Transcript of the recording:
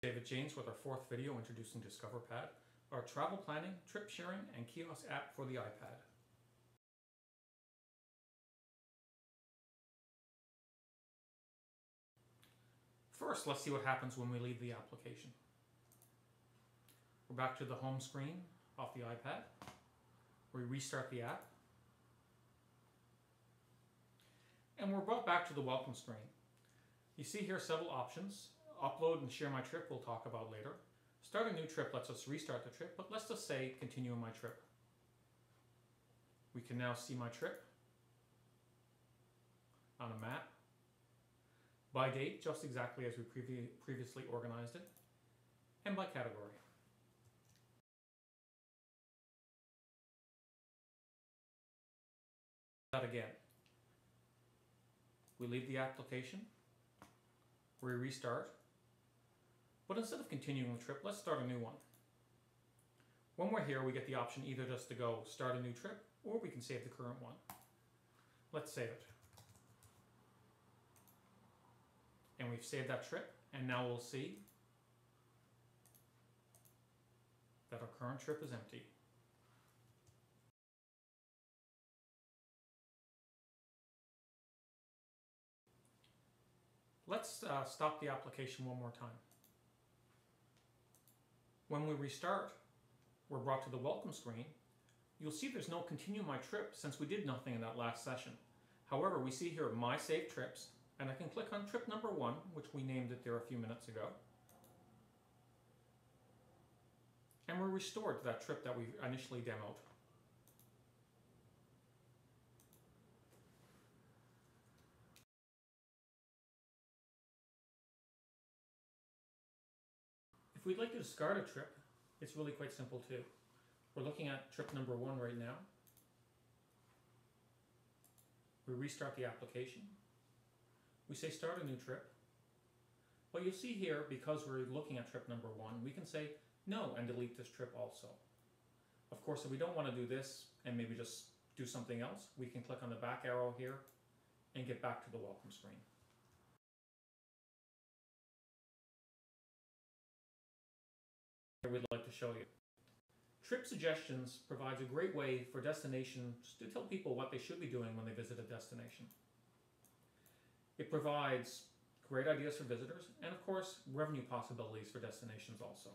David James with our fourth video introducing DiscoverPad, our travel planning, trip sharing, and kiosk app for the iPad. First, let's see what happens when we leave the application. We're back to the home screen off the iPad. We restart the app. And we're brought back to the welcome screen. You see here several options. Upload and share my trip we'll talk about later. Start a new trip lets us restart the trip, but let's just say continue my trip. We can now see my trip on a map. By date, just exactly as we previously organized it, and by category. That again. We leave the application, we restart, but instead of continuing the trip, let's start a new one. When we're here, we get the option either just to go start a new trip, or we can save the current one. Let's save it. And we've saved that trip, and now we'll see that our current trip is empty. Let's stop the application one more time. When we restart, we're brought to the welcome screen. You'll see there's no continue my trip since we did nothing in that last session. However, we see here my saved trips, and I can click on trip number 1, which we named it there a few minutes ago. And we're restored to that trip that we initially demoed. If we'd like to discard a trip, it's really quite simple too. We're looking at trip number 1 right now. We restart the application. We say start a new trip. But you'll see here, because we're looking at trip number 1, we can say no and delete this trip also. Of course, if we don't want to do this and maybe just do something else, we can click on the back arrow here and get back to the welcome screen. Here we'd like to show you. Trip Suggestions provides a great way for destinations to tell people what they should be doing when they visit a destination. It provides great ideas for visitors and, of course, revenue possibilities for destinations also.